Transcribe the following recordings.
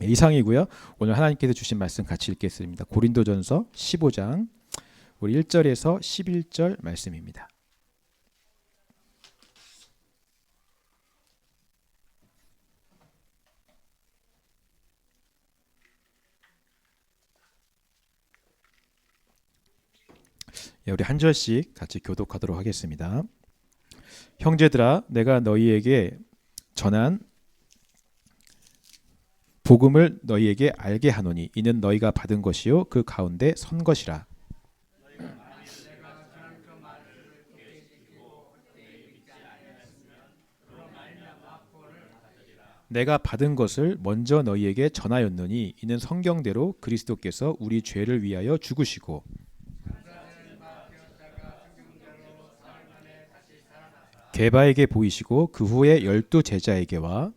이상이고요. 오늘 하나님께서 주신 말씀 같이 읽겠습니다. 고린도전서 15장 우리 1절에서 11절 말씀입니다. 우리 한 절씩 같이 교독하도록 하겠습니다. 형제들아, 내가 너희에게 전한 복음을 너희에게 알게 하노니 이는 너희가 받은 것이요 그 가운데 선 것이라. 내가 받은 것을 먼저 너희에게 전하였노니 이는 성경대로 그리스도께서 우리 죄를 위하여 죽으시고 게바에게 보이시고 그 후에 12 제자에게와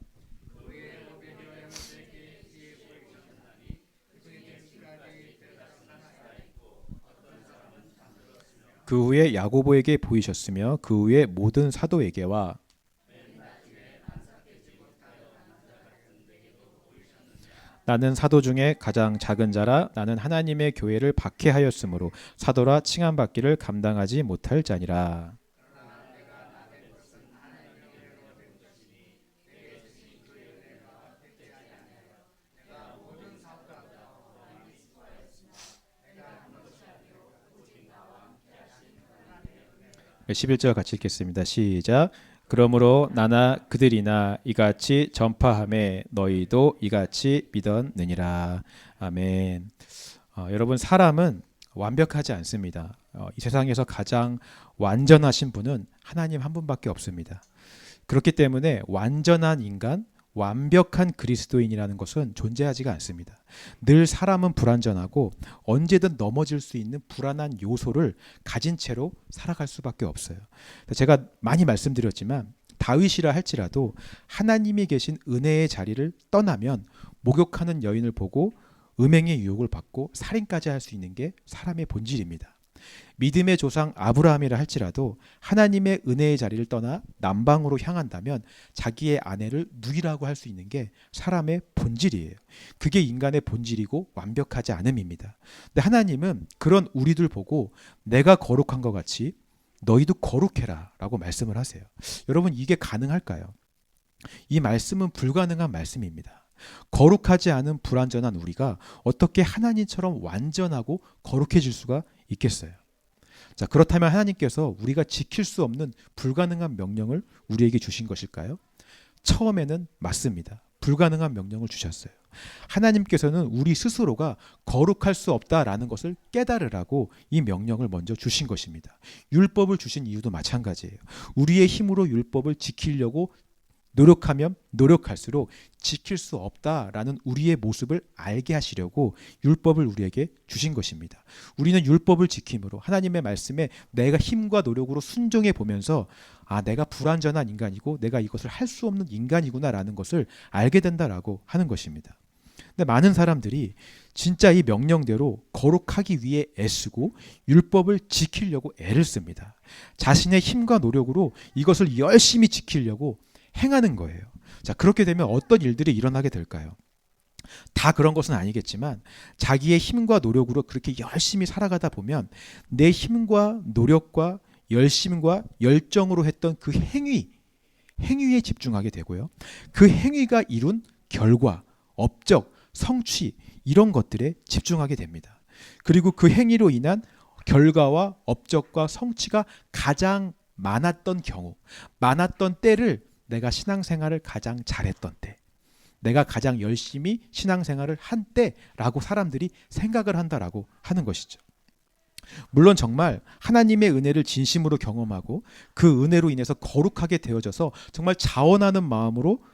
그 후에 야고보에게 보이셨으며 그 후에 모든 사도에게와 나는 사도 중에 가장 작은 자라. 나는 하나님의 교회를 박해하였으므로 사도라 칭함받기를 감당하지 못할 자니라. 11절 같이 읽겠습니다. 시작. 그러므로 나나 그들이나 이같이 전파함에 너희도 이같이 믿었느니라. 아멘. 여러분, 사람은 완벽하지 않습니다. 이 세상에서 가장 완전하신 분은 하나님 한 분밖에 없습니다. 그렇기 때문에 완전한 인간, 완벽한 그리스도인이라는 것은 존재하지가 않습니다. 늘 사람은 불완전하고 언제든 넘어질 수 있는 불안한 요소를 가진 채로 살아갈 수밖에 없어요. 제가 많이 말씀드렸지만 다윗이라 할지라도 하나님이 계신 은혜의 자리를 떠나면 목욕하는 여인을 보고 음행의 유혹을 받고 살인까지 할 수 있는 게 사람의 본질입니다. 믿음의 조상 아브라함이라 할지라도 하나님의 은혜의 자리를 떠나 남방으로 향한다면 자기의 아내를 누이라고 할 수 있는 게 사람의 본질이에요. 그게 인간의 본질이고 완벽하지 않음입니다. 근데 하나님은 그런 우리들 보고 내가 거룩한 것 같이 너희도 거룩해라 라고 말씀을 하세요. 여러분, 이게 가능할까요? 이 말씀은 불가능한 말씀입니다. 거룩하지 않은 불완전한 우리가 어떻게 하나님처럼 완전하고 거룩해질 수가 있겠어요? 자, 그렇다면 하나님께서 우리가 지킬 수 없는 불가능한 명령을 우리에게 주신 것일까요? 처음에는 맞습니다. 불가능한 명령을 주셨어요. 하나님께서는 우리 스스로가 거룩할 수 없다라는 것을 깨달으라고 이 명령을 먼저 주신 것입니다. 율법을 주신 이유도 마찬가지예요. 우리의 힘으로 율법을 지키려고 노력하면 노력할수록 지킬 수 없다라는 우리의 모습을 알게 하시려고 율법을 우리에게 주신 것입니다. 우리는 율법을 지킴으로 하나님의 말씀에 내가 힘과 노력으로 순종해 보면서 내가 불완전한 인간이고 내가 이것을 할 수 없는 인간이구나라는 것을 알게 된다라고 하는 것입니다. 근데 많은 사람들이 진짜 이 명령대로 거룩하기 위해 애쓰고 율법을 지키려고 애를 씁니다. 자신의 힘과 노력으로 이것을 열심히 지키려고 행하는 거예요. 자, 그렇게 되면 어떤 일들이 일어나게 될까요? 다 그런 것은 아니겠지만 자기의 힘과 노력으로 그렇게 열심히 살아가다 보면 내 힘과 노력과 열심과 열정으로 했던 그 행위에 집중하게 되고요. 그 행위가 이룬 결과, 업적, 성취 이런 것들에 집중하게 됩니다. 그리고 그 행위로 인한 결과와 업적과 성취가 가장 많았던 경우, 많았던 때를 내가 신앙생활을 가장 잘했던 때, 내가 가장 열심히 신앙생활을 한 때라고 사람들이 생각을 한다라고 하는 것이죠. 물론 정말 하나님의 은혜를 진심으로 경험하고 그 은혜로 인해서 거룩하게 되어져서 정말 자원하는 마음으로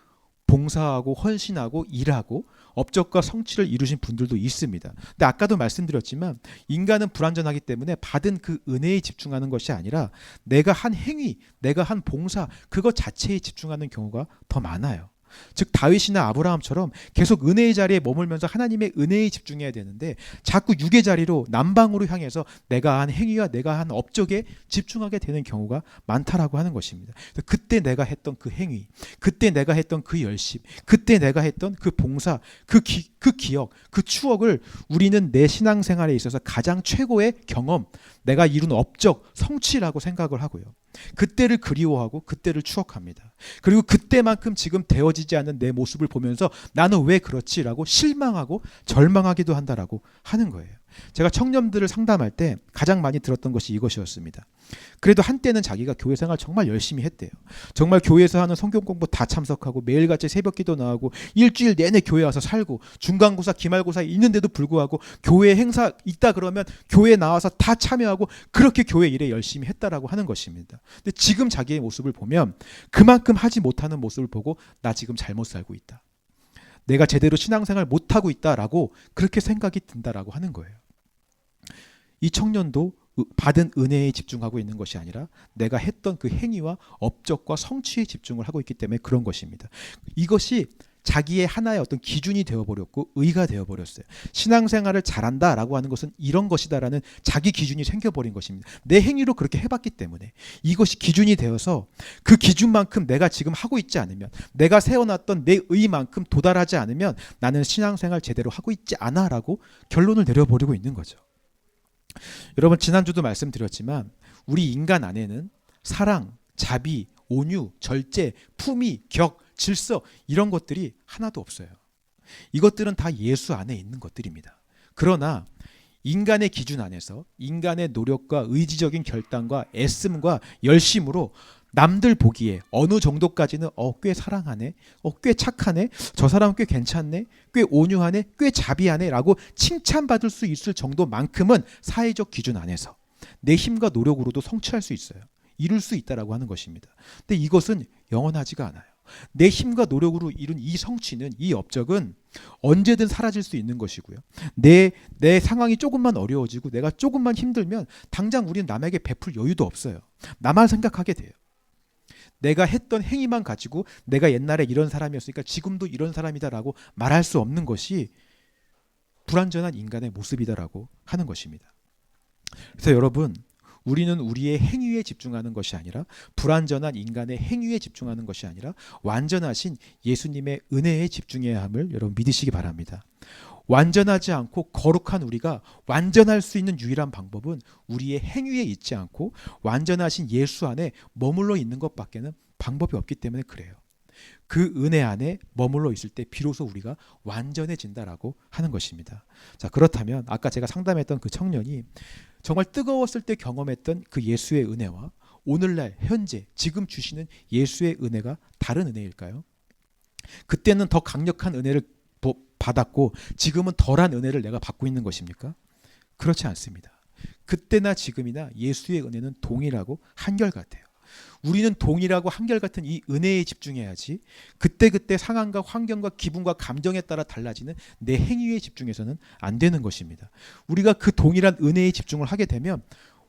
봉사하고 헌신하고 일하고 업적과 성취를 이루신 분들도 있습니다. 근데 아까도 말씀드렸지만 인간은 불완전하기 때문에 받은 그 은혜에 집중하는 것이 아니라 내가 한 행위, 내가 한 봉사 그것 자체에 집중하는 경우가 더 많아요. 즉 다윗이나 아브라함처럼 계속 은혜의 자리에 머물면서 하나님의 은혜에 집중해야 되는데 자꾸 육의 자리로 남방으로 향해서 내가 한 행위와 내가 한 업적에 집중하게 되는 경우가 많다라고 하는 것입니다. 그때 내가 했던 그 행위, 그때 내가 했던 그 열심, 그때 내가 했던 그 봉사, 그 기억, 그 추억을 우리는 내 신앙생활에 있어서 가장 최고의 경험, 내가 이룬 업적, 성취라고 생각을 하고요. 그때를 그리워하고 그때를 추억합니다. 그리고 그때만큼 지금 되어지지 않는 내 모습을 보면서 나는 왜 그렇지라고 실망하고 절망하기도 한다라고 하는 거예요. 제가 청년들을 상담할 때 가장 많이 들었던 것이 이것이었습니다. 그래도 한때는 자기가 교회 생활 정말 열심히 했대요. 정말 교회에서 하는 성경 공부 다 참석하고 매일같이 새벽기도 나가고 일주일 내내 교회 와서 살고 중간고사 기말고사 있는데도 불구하고 교회 행사 있다 그러면 교회에 나와서 다 참여하고 그렇게 교회 일에 열심히 했다라고 하는 것입니다. 근데 지금 자기의 모습을 보면 그만큼 하지 못하는 모습을 보고 나 지금 잘못 살고 있다, 내가 제대로 신앙생활 못하고 있다라고 그렇게 생각이 든다라고 하는 거예요. 이 청년도 받은 은혜에 집중하고 있는 것이 아니라 내가 했던 그 행위와 업적과 성취에 집중을 하고 있기 때문에 그런 것입니다. 이것이 자기의 하나의 어떤 기준이 되어버렸고 의가 되어버렸어요. 신앙생활을 잘한다라고 하는 것은 이런 것이다라는 자기 기준이 생겨버린 것입니다. 내 행위로 그렇게 해봤기 때문에 이것이 기준이 되어서 그 기준만큼 내가 지금 하고 있지 않으면, 내가 세워놨던 내 의만큼 도달하지 않으면 나는 신앙생활 제대로 하고 있지 않아라고 결론을 내려버리고 있는 거죠. 여러분, 지난주도 말씀드렸지만 우리 인간 안에는 사랑, 자비, 온유, 절제, 품위, 격, 질서 이런 것들이 하나도 없어요. 이것들은 다 예수 안에 있는 것들입니다. 그러나 인간의 기준 안에서 인간의 노력과 의지적인 결단과 애씀과 열심으로 남들 보기에 어느 정도까지는 꽤 사랑하네, 꽤 착하네, 저 사람 꽤 괜찮네, 꽤 온유하네, 꽤 자비하네 라고 칭찬받을 수 있을 정도만큼은 사회적 기준 안에서 내 힘과 노력으로도 성취할 수 있어요. 이룰 수 있다라고 하는 것입니다. 근데 이것은 영원하지가 않아요. 내 힘과 노력으로 이룬 이 성취는, 이 업적은 언제든 사라질 수 있는 것이고요. 내 상황이 조금만 어려워지고 내가 조금만 힘들면 당장 우리는 남에게 베풀 여유도 없어요. 나만 생각하게 돼요. 내가 했던 행위만 가지고 내가 옛날에 이런 사람이었으니까 지금도 이런 사람이다라고 말할 수 없는 것이 불완전한 인간의 모습이다라고 하는 것입니다. 그래서 여러분, 우리는 우리의 행위에 집중하는 것이 아니라, 불완전한 인간의 행위에 집중하는 것이 아니라 완전하신 예수님의 은혜에 집중해야 함을 여러분 믿으시기 바랍니다. 완전하지 않고 거룩한 우리가 완전할 수 있는 유일한 방법은 우리의 행위에 있지 않고 완전하신 예수 안에 머물러 있는 것밖에는 방법이 없기 때문에 그래요. 그 은혜 안에 머물러 있을 때 비로소 우리가 완전해진다라고 하는 것입니다. 자, 그렇다면 아까 제가 상담했던 그 청년이 정말 뜨거웠을 때 경험했던 그 예수의 은혜와 오늘날 현재 지금 주시는 예수의 은혜가 다른 은혜일까요? 그때는 더 강력한 은혜를 받았고 지금은 덜한 은혜를 내가 받고 있는 것입니까? 그렇지 않습니다. 그때나 지금이나 예수의 은혜는 동일하고 한결같아요. 우리는 동일하고 한결같은 이 은혜에 집중해야지 그때그때 상황과 환경과 기분과 감정에 따라 달라지는 내 행위에 집중해서는 안 되는 것입니다. 우리가 그 동일한 은혜에 집중을 하게 되면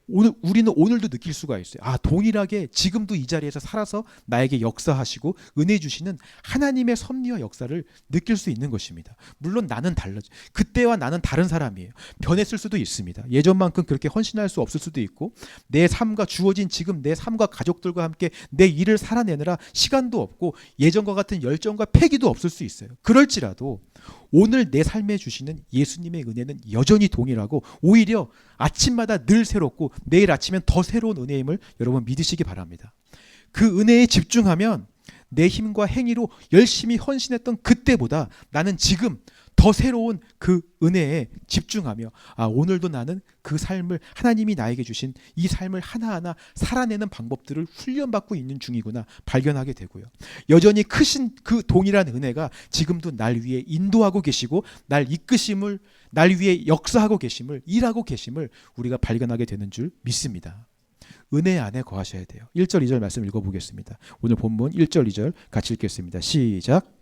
우리는 오늘도 느낄 수가 있어요. 동일하게 지금도 이 자리에서 살아서 나에게 역사하시고 은혜 주시는 하나님의 섭리와 역사를 느낄 수 있는 것입니다. 물론 나는 달라져. 그때와 나는 다른 사람이에요. 변했을 수도 있습니다. 예전만큼 그렇게 헌신할 수 없을 수도 있고, 내 삶과 주어진 지금 내 삶과 가족들과 함께 내 일을 살아내느라 시간도 없고 예전과 같은 열정과 패기도 없을 수 있어요. 그럴지라도 오늘 내 삶에 주시는 예수님의 은혜는 여전히 동일하고 오히려 아침마다 늘 새롭고 내일 아침엔 더 새로운 은혜임을 여러분 믿으시기 바랍니다. 그 은혜에 집중하면 내 힘과 행위로 열심히 헌신했던 그때보다 나는 지금 더 새로운 그 은혜에 집중하며 오늘도 나는 그 삶을, 하나님이 나에게 주신 이 삶을 하나하나 살아내는 방법들을 훈련받고 있는 중이구나 발견하게 되고요. 여전히 크신 그 동일한 은혜가 지금도 날 위해 인도하고 계시고 날 이끄심을, 날 위해 역사하고 계심을, 일하고 계심을 우리가 발견하게 되는 줄 믿습니다. 은혜 안에 거하셔야 돼요. 1절 2절 말씀 읽어보겠습니다. 오늘 본문 1절 2절 같이 읽겠습니다. 시작.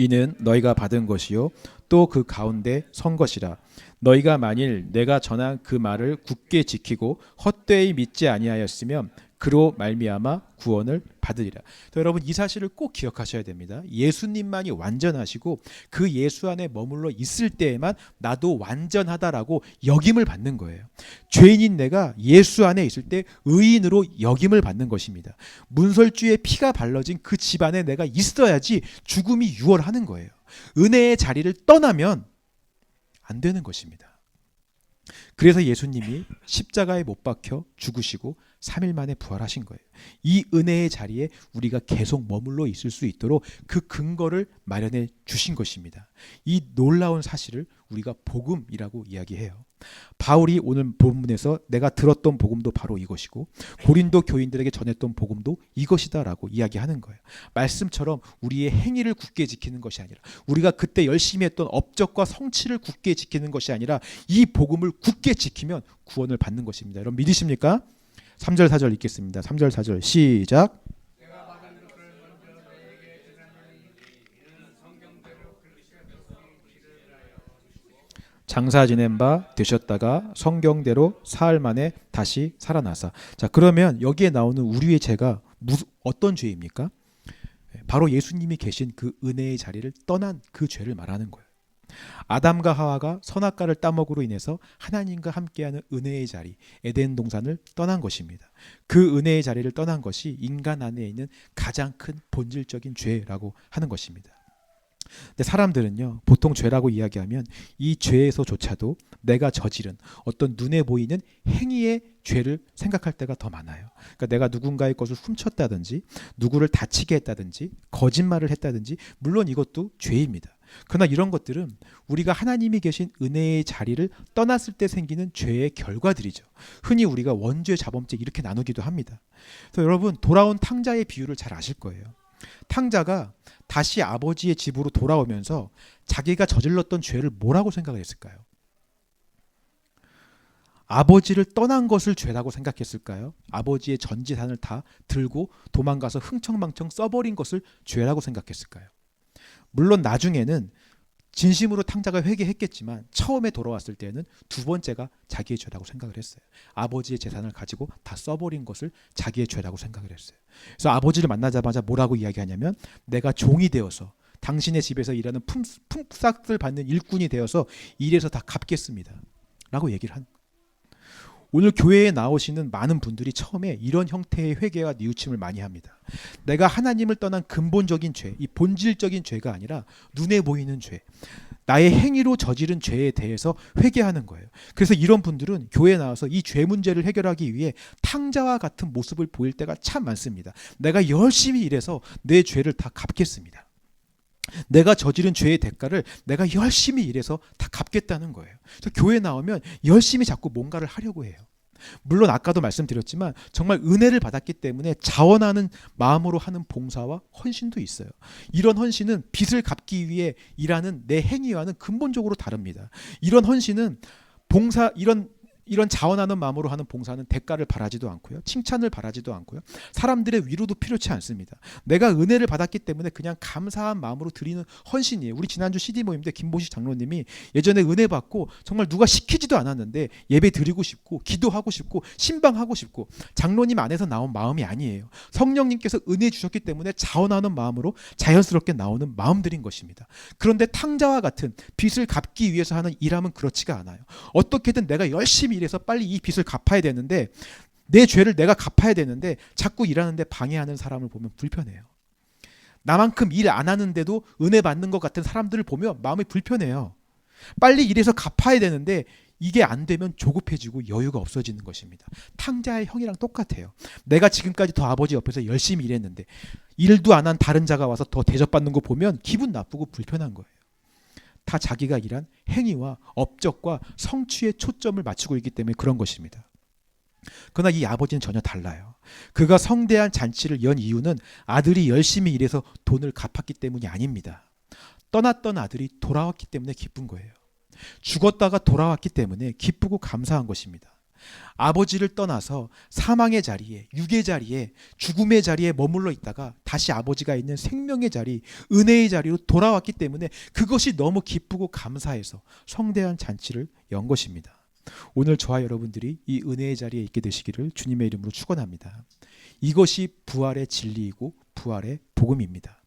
이는 너희가 받은 것이요 또 그 가운데 선 것이라. 너희가 만일 내가 전한 그 말을 굳게 지키고 헛되이 믿지 아니하였으면 그로 말미암아 구원을 받으리라. 여러분 이 사실을 꼭 기억하셔야 됩니다. 예수님만이 완전하시고 그 예수 안에 머물러 있을 때에만 나도 완전하다라고 여김을 받는 거예요. 죄인인 내가 예수 안에 있을 때 의인으로 여김을 받는 것입니다. 문설주의 피가 발라진 그 집안에 내가 있어야지 죽음이 유월하는 거예요. 은혜의 자리를 떠나면 안 되는 것입니다. 그래서 예수님이 십자가에 못 박혀 죽으시고 3일 만에 부활하신 거예요. 이 은혜의 자리에 우리가 계속 머물러 있을 수 있도록 그 근거를 마련해 주신 것입니다. 이 놀라운 사실을 우리가 복음이라고 이야기해요. 바울이 오늘 본문에서 내가 들었던 복음도 바로 이것이고 고린도 교인들에게 전했던 복음도 이것이다라고 이야기하는 거예요. 말씀처럼 우리의 행위를 굳게 지키는 것이 아니라 우리가 그때 열심히 했던 업적과 성취를 굳게 지키는 것이 아니라 이 복음을 굳게 지키면 구원을 받는 것입니다. 여러분 믿으십니까? 3절 4절 읽겠습니다. 3절 4절 시작. 장사 지낸 바 되셨다가 성경대로 사흘 만에 다시 살아나사. 자, 그러면 여기에 나오는 우리의 죄가 어떤 죄입니까? 바로 예수님이 계신 그 은혜의 자리를 떠난 그 죄를 말하는 거예요. 아담과 하와가 선악과를 따먹으로 인해서 하나님과 함께하는 은혜의 자리, 에덴 동산을 떠난 것입니다. 그 은혜의 자리를 떠난 것이 인간 안에 있는 가장 큰 본질적인 죄라고 하는 것입니다. 근데 사람들은요, 보통 죄라고 이야기하면 이 죄에서조차도 내가 저지른 어떤 눈에 보이는 행위의 죄를 생각할 때가 더 많아요. 그러니까 내가 누군가의 것을 훔쳤다든지 누구를 다치게 했다든지 거짓말을 했다든지, 물론 이것도 죄입니다. 그러나 이런 것들은 우리가 하나님이 계신 은혜의 자리를 떠났을 때 생기는 죄의 결과들이죠. 흔히 우리가 원죄, 자범죄 이렇게 나누기도 합니다. 그래서 여러분, 돌아온 탕자의 비유를 잘 아실 거예요. 탕자가 다시 아버지의 집으로 돌아오면서 자기가 저질렀던 죄를 뭐라고 생각을 했을까요? 아버지를 떠난 것을 죄라고 생각했을까요? 아버지의 전 재산을 다 들고 도망가서 흥청망청 써버린 것을 죄라고 생각했을까요? 물론 나중에는 진심으로 탕자가 회개했겠지만 처음에 돌아왔을 때는 두 번째가 자기의 죄라고 생각을 했어요. 아버지의 재산을 가지고 다 써버린 것을 자기의 죄라고 생각을 했어요. 그래서 아버지를 만나자마자 뭐라고 이야기하냐면, 내가 종이 되어서 당신의 집에서 일하는 품삯을 받는 일꾼이 되어서 일해서 다 갚겠습니다 라고 얘기를 한 거예요. 오늘 교회에 나오시는 많은 분들이 처음에 이런 형태의 회개와 뉘우침을 많이 합니다. 내가 하나님을 떠난 근본적인 죄, 이 본질적인 죄가 아니라 눈에 보이는 죄, 나의 행위로 저지른 죄에 대해서 회개하는 거예요. 그래서 이런 분들은 교회에 나와서 이 죄 문제를 해결하기 위해 탕자와 같은 모습을 보일 때가 참 많습니다. 내가 열심히 일해서 내 죄를 다 갚겠습니다. 내가 저지른 죄의 대가를 내가 열심히 일해서 다 갚겠다는 거예요. 그래서 교회 나오면 열심히 자꾸 뭔가를 하려고 해요. 물론 아까도 말씀드렸지만 정말 은혜를 받았기 때문에 자원하는 마음으로 하는 봉사와 헌신도 있어요. 이런 헌신은 빚을 갚기 위해 일하는 내 행위와는 근본적으로 다릅니다. 이런 헌신은 이런 자원하는 마음으로 하는 봉사는 대가를 바라지도 않고요, 칭찬을 바라지도 않고요, 사람들의 위로도 필요치 않습니다. 내가 은혜를 받았기 때문에 그냥 감사한 마음으로 드리는 헌신이에요. 우리 지난주 CD 모임 때 김보식 장로님이 예전에 은혜 받고 정말 누가 시키지도 않았는데 예배 드리고 싶고 기도하고 싶고 신방하고 싶고, 장로님 안에서 나온 마음이 아니에요. 성령님께서 은혜 주셨기 때문에 자원하는 마음으로 자연스럽게 나오는 마음들인 것입니다. 그런데 탕자와 같은 빚을 갚기 위해서 하는 일함은 그렇지가 않아요. 어떻게든 내가 열심히 이래서 빨리 이 빚을 갚아야 되는데, 내 죄를 내가 갚아야 되는데 자꾸 일하는데 방해하는 사람을 보면 불편해요. 나만큼 일 안 하는데도 은혜 받는 것 같은 사람들을 보면 마음이 불편해요. 빨리 일해서 갚아야 되는데 이게 안 되면 조급해지고 여유가 없어지는 것입니다. 탕자의 형이랑 똑같아요. 내가 지금까지 더 아버지 옆에서 열심히 일했는데 일도 안 한 다른 자가 와서 더 대접받는 거 보면 기분 나쁘고 불편한 거예요. 다 자기가 일한 행위와 업적과 성취에 초점을 맞추고 있기 때문에 그런 것입니다. 그러나 이 아버지는 전혀 달라요. 그가 성대한 잔치를 연 이유는 아들이 열심히 일해서 돈을 갚았기 때문이 아닙니다. 떠났던 아들이 돌아왔기 때문에 기쁜 거예요. 죽었다가 돌아왔기 때문에 기쁘고 감사한 것입니다. 아버지를 떠나서 사망의 자리에, 육의 자리에, 죽음의 자리에 머물러 있다가 다시 아버지가 있는 생명의 자리, 은혜의 자리로 돌아왔기 때문에 그것이 너무 기쁘고 감사해서 성대한 잔치를 연 것입니다. 오늘 저와 여러분들이 이 은혜의 자리에 있게 되시기를 주님의 이름으로 축원합니다. 이것이 부활의 진리이고 부활의 복음입니다.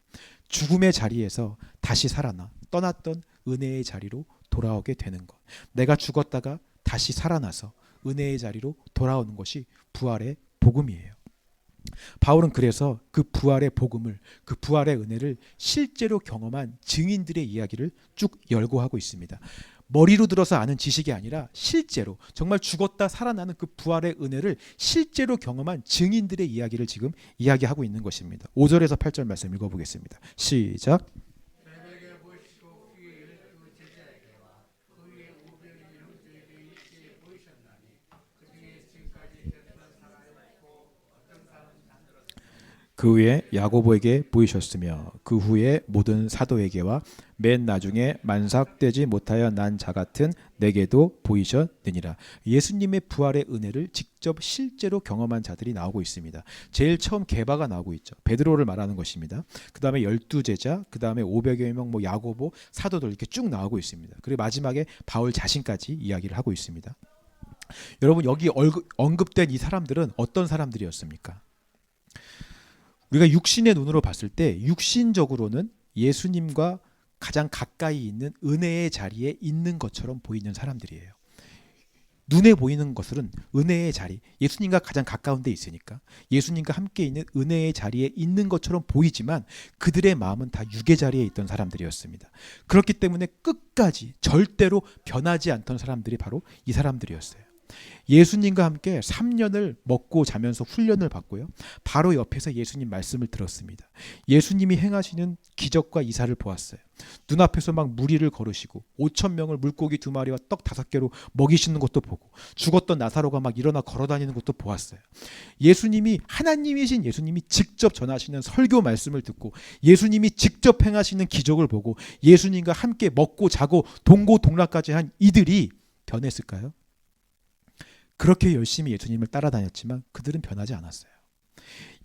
죽음의 자리에서 다시 살아나 떠났던 은혜의 자리로 돌아오게 되는 것. 내가 죽었다가 다시 살아나서 은혜의 자리로 돌아오는 것이 부활의 복음이에요. 바울은 그래서 그 부활의 복음을, 그 부활의 은혜를 실제로 경험한 증인들의 이야기를 쭉 열거하고 있습니다. 머리로 들어서 아는 지식이 아니라 실제로 정말 죽었다 살아나는 그 부활의 은혜를 실제로 경험한 증인들의 이야기를 지금 이야기하고 있는 것입니다. 5절에서 8절 말씀 읽어보겠습니다. 시작. 그 후에 야고보에게 보이셨으며 그 후에 모든 사도에게와 맨 나중에 만삭되지 못하여 난 자 같은 내게도 보이셨느니라. 예수님의 부활의 은혜를 직접 실제로 경험한 자들이 나오고 있습니다. 제일 처음 게바가 나오고 있죠. 베드로를 말하는 것입니다. 그 다음에 12제자, 그 다음에 500여 명, 야고보, 사도들 이렇게 쭉 나오고 있습니다. 그리고 마지막에 바울 자신까지 이야기를 하고 있습니다. 여러분, 여기 언급된 이 사람들은 어떤 사람들이었습니까? 우리가 육신의 눈으로 봤을 때 육신적으로는 예수님과 가장 가까이 있는 은혜의 자리에 있는 것처럼 보이는 사람들이에요. 눈에 보이는 것은 은혜의 자리, 예수님과 가장 가까운 데 있으니까 예수님과 함께 있는 은혜의 자리에 있는 것처럼 보이지만 그들의 마음은 다 육의 자리에 있던 사람들이었습니다. 그렇기 때문에 끝까지 절대로 변하지 않던 사람들이 바로 이 사람들이었어요. 예수님과 함께 3년을 먹고 자면서 훈련을 받고요. 바로 옆에서 예수님 말씀을 들었습니다. 예수님이 행하시는 기적과 이사를 보았어요. 눈앞에서 막 무리를 걸으시고 5,000명을 물고기 2마리와 떡 5개로 먹이시는 것도 보고 죽었던 나사로가 막 일어나 걸어다니는 것도 보았어요. 예수님이 하나님이신 예수님이 직접 전하시는 설교 말씀을 듣고 예수님이 직접 행하시는 기적을 보고 예수님과 함께 먹고 자고 동고동락까지 한 이들이 변했을까요? 그렇게 열심히 예수님을 따라다녔지만 그들은 변하지 않았어요.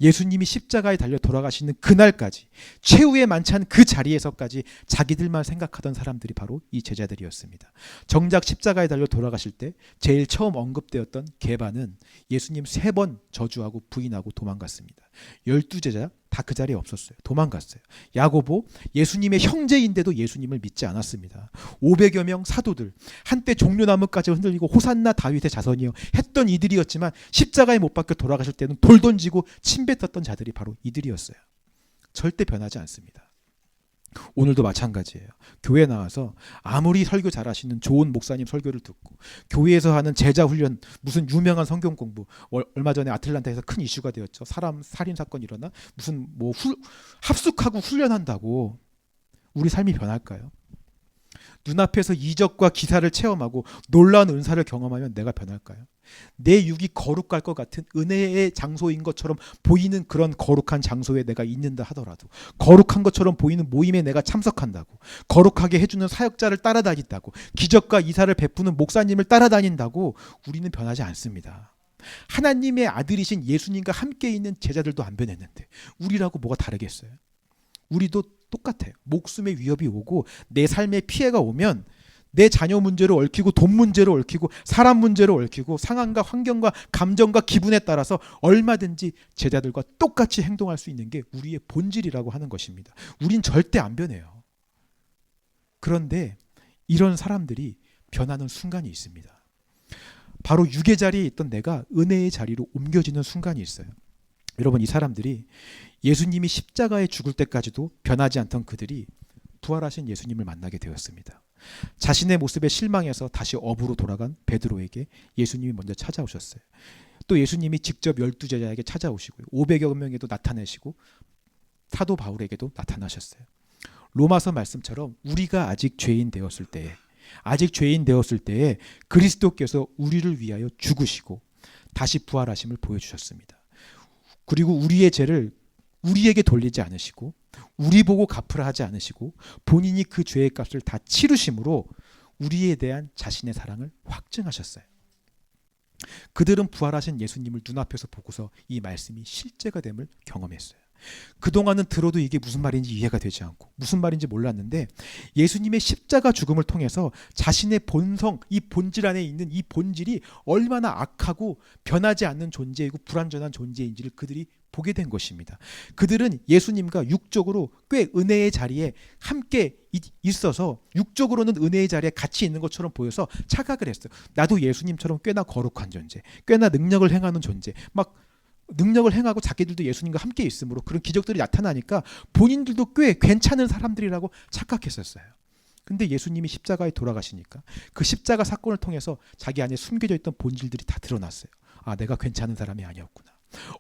예수님이 십자가에 달려 돌아가시는 그날까지 최후의 만찬 그 자리에서까지 자기들만 생각하던 사람들이 바로 이 제자들이었습니다. 정작 십자가에 달려 돌아가실 때 제일 처음 언급되었던 게바는 예수님 3번 저주하고 부인하고 도망갔습니다. 12제자 다 그 자리에 없었어요. 도망갔어요. 야고보 예수님의 형제인데도 예수님을 믿지 않았습니다. 500여 명 사도들 한때 종려나무까지 흔들리고 호산나 다윗의 자손이요 했던 이들이었지만 십자가에 못 박혀 돌아가실 때는 돌 던지고 침 뱉었던 자들이 바로 이들이었어요. 절대 변하지 않습니다. 오늘도 마찬가지예요. 교회 나와서 아무리 설교 잘하시는 좋은 목사님 설교를 듣고 교회에서 하는 제자 훈련, 무슨 유명한 성경 공부, 얼마 전에 아틀란타에서 큰 이슈가 되었죠. 사람 살인 사건 일어나 무슨 합숙하고 훈련한다고 우리 삶이 변할까요? 눈앞에서 이적과 기사를 체험하고 놀라운 은사를 경험하면 내가 변할까요? 내 육이 거룩할 것 같은 은혜의 장소인 것처럼 보이는 그런 거룩한 장소에 내가 있는다 하더라도, 거룩한 것처럼 보이는 모임에 내가 참석한다고, 거룩하게 해주는 사역자를 따라다닌다고, 기적과 이사를 베푸는 목사님을 따라다닌다고 우리는 변하지 않습니다. 하나님의 아들이신 예수님과 함께 있는 제자들도 안 변했는데 우리라고 뭐가 다르겠어요? 우리도 똑같아요. 목숨의 위협이 오고 내 삶에 피해가 오면 내 자녀 문제로 얽히고 돈 문제로 얽히고 사람 문제로 얽히고 상황과 환경과 감정과 기분에 따라서 얼마든지 제자들과 똑같이 행동할 수 있는 게 우리의 본질이라고 하는 것입니다. 우린 절대 안 변해요. 그런데 이런 사람들이 변하는 순간이 있습니다. 바로 육의 자리에 있던 내가 은혜의 자리로 옮겨지는 순간이 있어요. 여러분, 이 사람들이 예수님이 십자가에 죽을 때까지도 변하지 않던 그들이 부활하신 예수님을 만나게 되었습니다. 자신의 모습에 실망해서 다시 업으로 돌아간 베드로에게 예수님이 먼저 찾아오셨어요. 또 예수님이 직접 12제자에게 찾아오시고요. 500여 명에도 나타내시고 사도 바울에게도 나타나셨어요. 로마서 말씀처럼 우리가 아직 죄인 되었을 때에 그리스도께서 우리를 위하여 죽으시고 다시 부활하심을 보여주셨습니다. 그리고 우리의 죄를 우리에게 돌리지 않으시고 우리 보고 갚으라 하지 않으시고 본인이 그 죄의 값을 다 치르심으로 우리에 대한 자신의 사랑을 확증하셨어요. 그들은 부활하신 예수님을 눈앞에서 보고서 이 말씀이 실제가 됨을 경험했어요. 그동안은 들어도 이게 무슨 말인지 이해가 되지 않고 무슨 말인지 몰랐는데 예수님의 십자가 죽음을 통해서 자신의 본성, 이 본질 안에 있는 이 본질이 얼마나 악하고 변하지 않는 존재이고 불완전한 존재인지를 그들이 보게 된 것입니다. 그들은 예수님과 육적으로 꽤 은혜의 자리에 함께 있어서 육적으로는 은혜의 자리에 같이 있는 것처럼 보여서 착각을 했어요. 나도 예수님처럼 꽤나 거룩한 존재, 꽤나 능력을 행하는 존재, 막 능력을 행하고 자기들도 예수님과 함께 있으므로 그런 기적들이 나타나니까 본인들도 꽤 괜찮은 사람들이라고 착각했었어요. 근데 예수님이 십자가에 돌아가시니까 그 십자가 사건을 통해서 자기 안에 숨겨져 있던 본질들이 다 드러났어요. 아, 내가 괜찮은 사람이 아니었구나.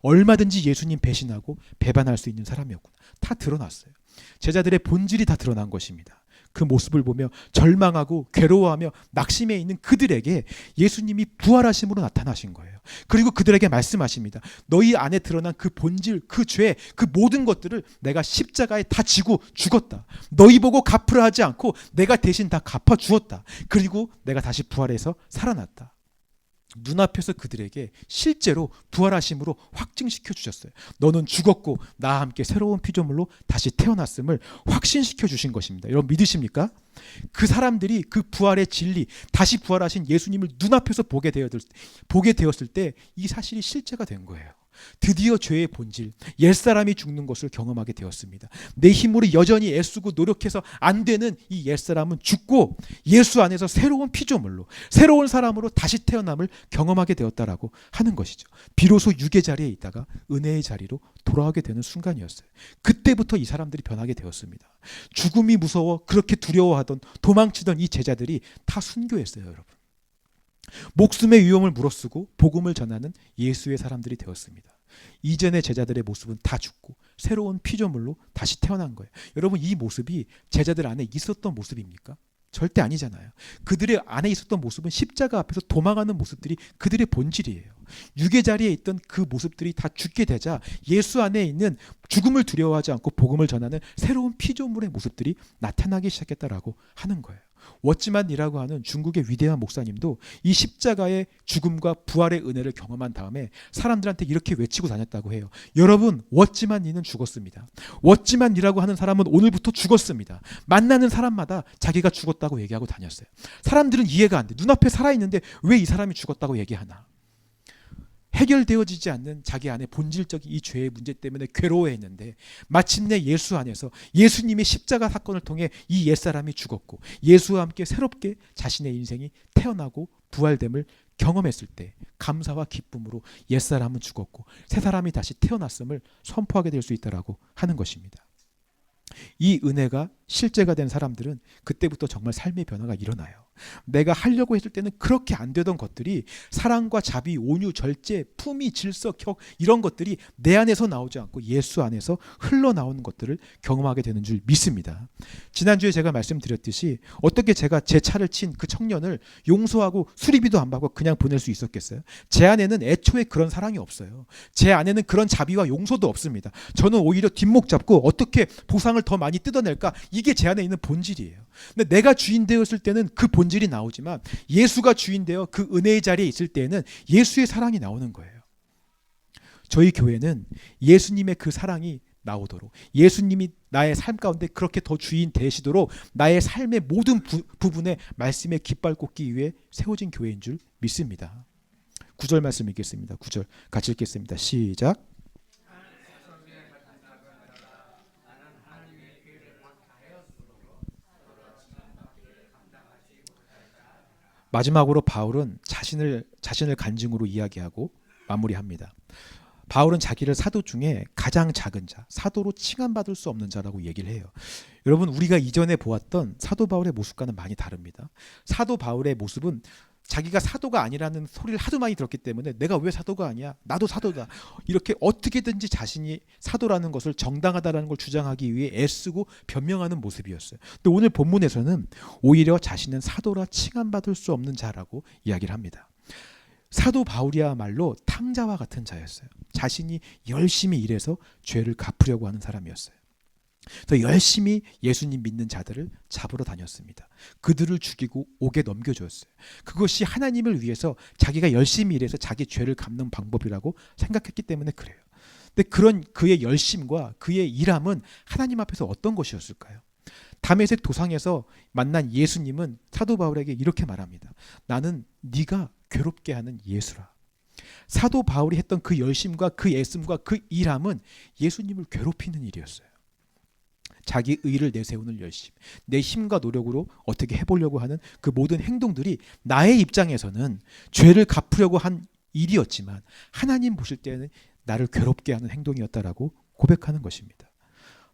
얼마든지 예수님 배신하고 배반할 수 있는 사람이었구나. 다 드러났어요. 제자들의 본질이 다 드러난 것입니다. 그 모습을 보며 절망하고 괴로워하며 낙심해 있는 그들에게 예수님이 부활하심으로 나타나신 거예요. 그리고 그들에게 말씀하십니다. 너희 안에 드러난 그 본질, 그 죄, 그 모든 것들을 내가 십자가에 다 지고 죽었다. 너희 보고 갚으라 하지 않고 내가 대신 다 갚아 주었다. 그리고 내가 다시 부활해서 살아났다. 눈앞에서 그들에게 실제로 부활하심으로 확증시켜 주셨어요. 너는 죽었고 나와 함께 새로운 피조물로 다시 태어났음을 확신시켜 주신 것입니다. 여러분 믿으십니까? 그 사람들이 그 부활의 진리, 다시 부활하신 예수님을 눈앞에서 보게 되었을 때 이 사실이 실제가 된 거예요. 드디어 죄의 본질, 옛사람이 죽는 것을 경험하게 되었습니다. 내 힘으로 여전히 애쓰고 노력해서 안 되는 이 옛사람은 죽고 예수 안에서 새로운 피조물로, 새로운 사람으로 다시 태어남을 경험하게 되었다라고 하는 것이죠. 비로소 육의 자리에 있다가 은혜의 자리로 돌아오게 되는 순간이었어요. 그때부터 이 사람들이 변하게 되었습니다. 죽음이 무서워 그렇게 두려워하던, 도망치던 이 제자들이 다 순교했어요, 여러분. 목숨의 위험을 무릅쓰고 복음을 전하는 예수의 사람들이 되었습니다. 이전의 제자들의 모습은 다 죽고 새로운 피조물로 다시 태어난 거예요. 여러분, 이 모습이 제자들 안에 있었던 모습입니까? 절대 아니잖아요. 그들의 안에 있었던 모습은 십자가 앞에서 도망하는 모습들이 그들의 본질이에요. 육의 자리에 있던 그 모습들이 다 죽게 되자 예수 안에 있는 죽음을 두려워하지 않고 복음을 전하는 새로운 피조물의 모습들이 나타나기 시작했다라고 하는 거예요. 워치만이라고 하는 중국의 위대한 목사님도 이 십자가의 죽음과 부활의 은혜를 경험한 다음에 사람들한테 이렇게 외치고 다녔다고 해요. 여러분, 워치만이는 죽었습니다. 워치만이라고 하는 사람은 오늘부터 죽었습니다. 만나는 사람마다 자기가 죽었다고 얘기하고 다녔어요. 사람들은 이해가 안 돼. 눈앞에 살아있는데 왜 이 사람이 죽었다고 얘기하나? 해결되어지지 않는 자기 안에 본질적인 이 죄의 문제 때문에 괴로워했는데 마침내 예수 안에서 예수님의 십자가 사건을 통해 이 옛사람이 죽었고 예수와 함께 새롭게 자신의 인생이 태어나고 부활됨을 경험했을 때 감사와 기쁨으로 옛사람은 죽었고 새 사람이 다시 태어났음을 선포하게 될 수 있다라고 하는 것입니다. 이 은혜가 실제가 된 사람들은 그때부터 정말 삶의 변화가 일어나요. 내가 하려고 했을 때는 그렇게 안 되던 것들이 사랑과 자비, 온유, 절제, 품위, 질서, 격 이런 것들이 내 안에서 나오지 않고 예수 안에서 흘러나오는 것들을 경험하게 되는 줄 믿습니다. 지난주에 제가 말씀드렸듯이 어떻게 제가 제 차를 친 그 청년을 용서하고 수리비도 안 받고 그냥 보낼 수 있었겠어요? 제 안에는 애초에 그런 사랑이 없어요. 제 안에는 그런 자비와 용서도 없습니다. 저는 오히려 뒷목 잡고 어떻게 보상을 더 많이 뜯어낼까? 이게 제 안에 있는 본질이에요. 근데 내가 주인 되었을 때는 그 본질이 나오지만 예수가 주인 되어 그 은혜의 자리에 있을 때에는 예수의 사랑이 나오는 거예요. 저희 교회는 예수님의 그 사랑이 나오도록, 예수님이 나의 삶 가운데 그렇게 더 주인 되시도록 나의 삶의 모든 부분에 말씀의 깃발 꽂기 위해 세워진 교회인 줄 믿습니다. 9절 말씀 읽겠습니다. 9절 같이 읽겠습니다. 시작. 마지막으로 바울은 자신을 간증으로 이야기하고 마무리합니다. 바울은 자기를 사도 중에 가장 작은 자, 사도로 칭함받을 수 없는 자라고 얘기를 해요. 여러분, 우리가 이전에 보았던 사도 바울의 모습과는 많이 다릅니다. 사도 바울의 모습은 자기가 사도가 아니라는 소리를 하도 많이 들었기 때문에 내가 왜 사도가 아니야? 나도 사도다. 이렇게 어떻게든지 자신이 사도라는 것을 정당하다라는 걸 주장하기 위해 애쓰고 변명하는 모습이었어요. 근데 오늘 본문에서는 오히려 자신은 사도라 칭함받을 수 없는 자라고 이야기를 합니다. 사도 바울이야말로 탕자와 같은 자였어요. 자신이 열심히 일해서 죄를 갚으려고 하는 사람이었어요. 그래서 열심히 예수님 믿는 자들을 잡으러 다녔습니다. 그들을 죽이고 옥에 넘겨주었어요. 그것이 하나님을 위해서 자기가 열심히 일해서 자기 죄를 갚는 방법이라고 생각했기 때문에 그래요. 근데 그런 그의 열심과 그의 일함은 하나님 앞에서 어떤 것이었을까요? 다메섹 도상에서 만난 예수님은 사도 바울에게 이렇게 말합니다. 나는 네가 괴롭게 하는 예수라. 사도 바울이 했던 그 열심과 그 애씀과 그 일함은 예수님을 괴롭히는 일이었어요. 자기 의를 내세우는 열심, 내 힘과 노력으로 어떻게 해보려고 하는 그 모든 행동들이 나의 입장에서는 죄를 갚으려고 한 일이었지만 하나님 보실 때는 나를 괴롭게 하는 행동이었다라고 고백하는 것입니다.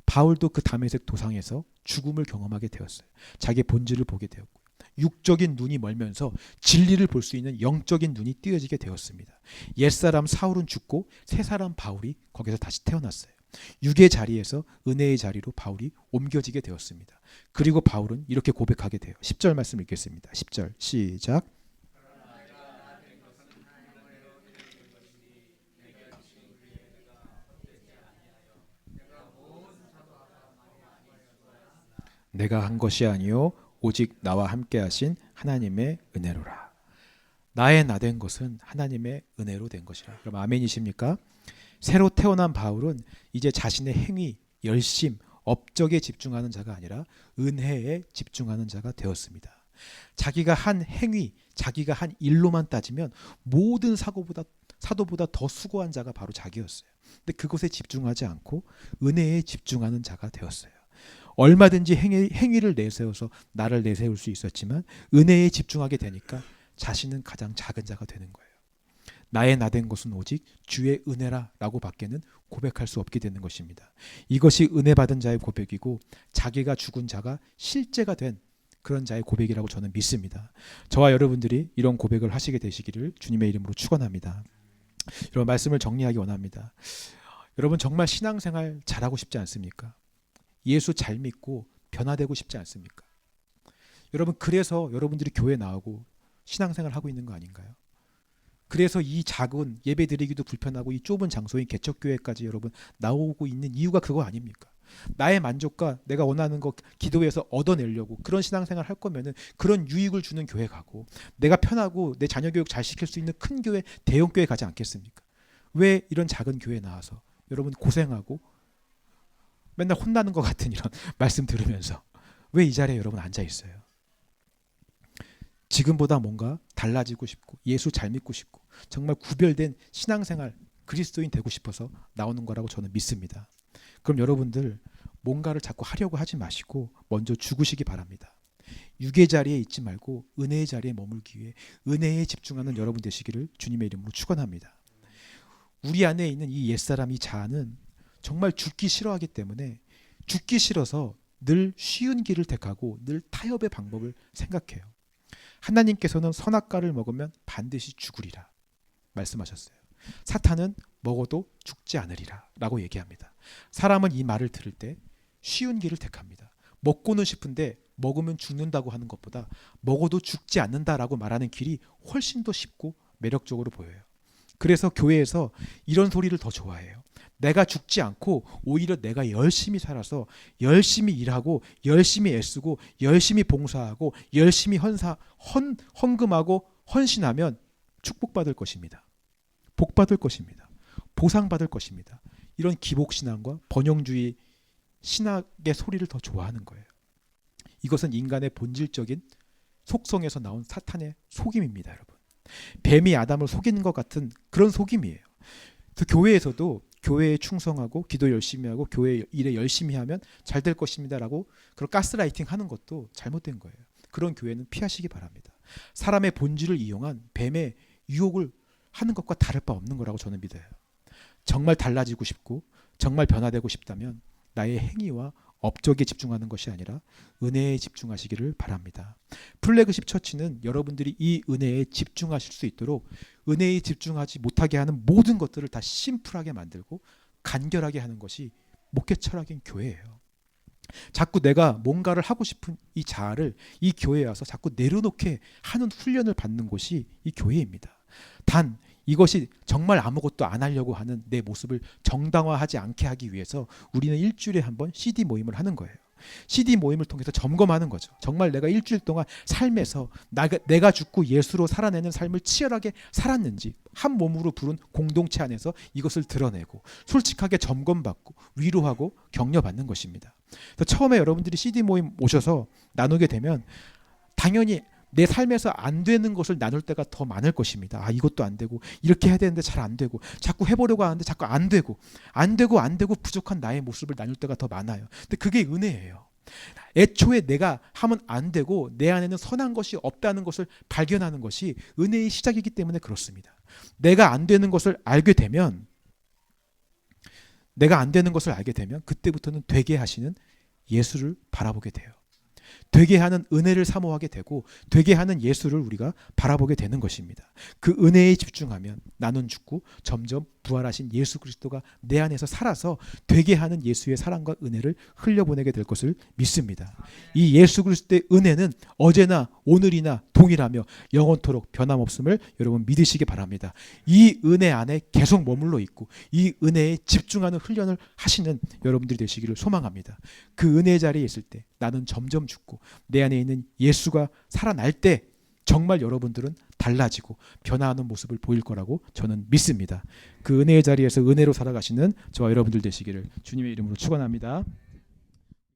바울도 그 다메섹 도상에서 죽음을 경험하게 되었어요. 자기의 본질을 보게 되었고, 육적인 눈이 멀면서 진리를 볼 수 있는 영적인 눈이 띄어지게 되었습니다. 옛사람 사울은 죽고 새사람 바울이 거기서 다시 태어났어요. 육의 자리에서 은혜의 자리로 바울이 옮겨지게 되었습니다. 그리고 바울은 이렇게 고백하게 돼요. 10절 말씀 읽겠습니다. 10절 시작. 내가 한 것이 아니요 오직 나와 함께 하신 하나님의 은혜로라. 나의 나 된 것은 하나님의 은혜로 된 것이라. 그럼 아멘이십니까? 새로 태어난 바울은 이제 자신의 행위, 열심, 업적에 집중하는 자가 아니라 은혜에 집중하는 자가 되었습니다. 자기가 한 행위, 자기가 한 일로만 따지면 모든 사도보다 더 수고한 자가 바로 자기였어요. 근데 그것에 집중하지 않고 은혜에 집중하는 자가 되었어요. 얼마든지 행위를 내세워서 나를 내세울 수 있었지만 은혜에 집중하게 되니까 자신은 가장 작은 자가 되는 거예요. 나의 나 된 것은 오직 주의 은혜라 라고 밖에는 고백할 수 없게 되는 것입니다. 이것이 은혜 받은 자의 고백이고 자기가 죽은 자가 실제가 된 그런 자의 고백이라고 저는 믿습니다. 저와 여러분들이 이런 고백을 하시게 되시기를 주님의 이름으로 축원합니다. 여러분, 말씀을 정리하기 원합니다. 여러분, 정말 신앙생활 잘하고 싶지 않습니까? 예수 잘 믿고 변화되고 싶지 않습니까? 여러분, 그래서 여러분들이 교회 나오고 신앙생활 하고 있는 거 아닌가요? 그래서 이 작은 예배 드리기도 불편하고 이 좁은 장소인 개척교회까지 여러분 나오고 있는 이유가 그거 아닙니까? 나의 만족과 내가 원하는 거 기도해서 얻어내려고 그런 신앙생활 할 거면은 그런 유익을 주는 교회 가고, 내가 편하고 내 자녀 교육 잘 시킬 수 있는 큰 교회, 대형 교회 가지 않겠습니까? 왜 이런 작은 교회 나와서 여러분 고생하고 맨날 혼나는 것 같은 이런 말씀 들으면서 왜 이 자리에 여러분 앉아 있어요? 지금보다 뭔가 달라지고 싶고 예수 잘 믿고 싶고 정말 구별된 신앙생활 그리스도인 되고 싶어서 나오는 거라고 저는 믿습니다. 그럼 여러분들 뭔가를 자꾸 하려고 하지 마시고 먼저 죽으시기 바랍니다. 육의 자리에 있지 말고 은혜의 자리에 머물기 위해 은혜에 집중하는 여러분 되시기를 주님의 이름으로 축원합니다. 우리 안에 있는 이 옛사람, 이 자아는 정말 죽기 싫어하기 때문에 죽기 싫어서 늘 쉬운 길을 택하고 늘 타협의 방법을 생각해요. 하나님께서는 선악과를 먹으면 반드시 죽으리라 말씀하셨어요. 사탄은 먹어도 죽지 않으리라 라고 얘기합니다. 사람은 이 말을 들을 때 쉬운 길을 택합니다. 먹고는 싶은데 먹으면 죽는다고 하는 것보다 먹어도 죽지 않는다라고 말하는 길이 훨씬 더 쉽고 매력적으로 보여요. 그래서 교회에서 이런 소리를 더 좋아해요. 내가 죽지 않고 오히려 내가 열심히 살아서 열심히 일하고 열심히 애쓰고 열심히 봉사하고 열심히 헌금하고 헌신하면 축복받을 것입니다. 복받을 것입니다. 보상받을 것입니다. 이런 기복신앙과 번영주의 신학의 소리를 더 좋아하는 거예요. 이것은 인간의 본질적인 속성에서 나온 사탄의 속임입니다, 여러분. 뱀이 아담을 속이는 것 같은 그런 속임이에요. 그래서 교회에서도 교회에 충성하고 기도 열심히 하고 교회 일에 열심히 하면 잘 될 것입니다라고 그런 가스라이팅 하는 것도 잘못된 거예요. 그런 교회는 피하시기 바랍니다. 사람의 본질을 이용한 뱀의 유혹을 하는 것과 다를 바 없는 거라고 저는 믿어요. 정말 달라지고 싶고 정말 변화되고 싶다면 나의 행위와 업적에 집중하는 것이 아니라 은혜에 집중하시기를 바랍니다. 플래그십 처치는 여러분들이 이 은혜에 집중하실 수 있도록 은혜에 집중하지 못하게 하는 모든 것들을 다 심플하게 만들고 간결하게 하는 것이 목회 철학인 교회예요. 자꾸 내가 뭔가를 하고 싶은 이 자아를 이 교회에 와서 자꾸 내려놓게 하는 훈련을 받는 곳이 이 교회입니다. 단 이것이 정말 아무것도 안 하려고 하는 내 모습을 정당화하지 않게 하기 위해서 우리는 일주일에 한 번 CD 모임을 하는 거예요. CD 모임을 통해서 점검하는 거죠. 정말 내가 일주일 동안 삶에서 내가 죽고 예수로 살아내는 삶을 치열하게 살았는지 한 몸으로 부른 공동체 안에서 이것을 드러내고 솔직하게 점검받고 위로하고 격려받는 것입니다. 그래서 처음에 여러분들이 CD 모임 오셔서 나누게 되면 당연히 내 삶에서 안 되는 것을 나눌 때가 더 많을 것입니다. 아, 이것도 안 되고 이렇게 해야 되는데 잘 안 되고 자꾸 해보려고 하는데 자꾸 안 되고 부족한 나의 모습을 나눌 때가 더 많아요. 근데 그게 은혜예요. 애초에 내가 하면 안 되고 내 안에는 선한 것이 없다는 것을 발견하는 것이 은혜의 시작이기 때문에 그렇습니다. 내가 안 되는 것을 알게 되면 그때부터는 되게 하시는 예수를 바라보게 돼요. 되게 하는 은혜를 사모하게 되고 되게 하는 예수를 우리가 바라보게 되는 것입니다. 그 은혜에 집중하면 나는 죽고 점점 부활하신 예수 그리스도가 내 안에서 살아서 되게 하는 예수의 사랑과 은혜를 흘려보내게 될 것을 믿습니다. 이 예수 그리스도의 은혜는 어제나 오늘이나 동일하며 영원토록 변함없음을 여러분 믿으시기 바랍니다. 이 은혜 안에 계속 머물러 있고 이 은혜에 집중하는 훈련을 하시는 여러분들이 되시기를 소망합니다. 그 은혜의 자리에 있을 때 나는 점점 죽고 내 안에 있는 예수가 살아날 때 정말 여러분들은 달라지고 변화하는 모습을 보일 거라고 저는 믿습니다. 그 은혜의 자리에서 은혜로 살아가시는 저와 여러분들 되시기를 주님의 이름으로 축원합니다.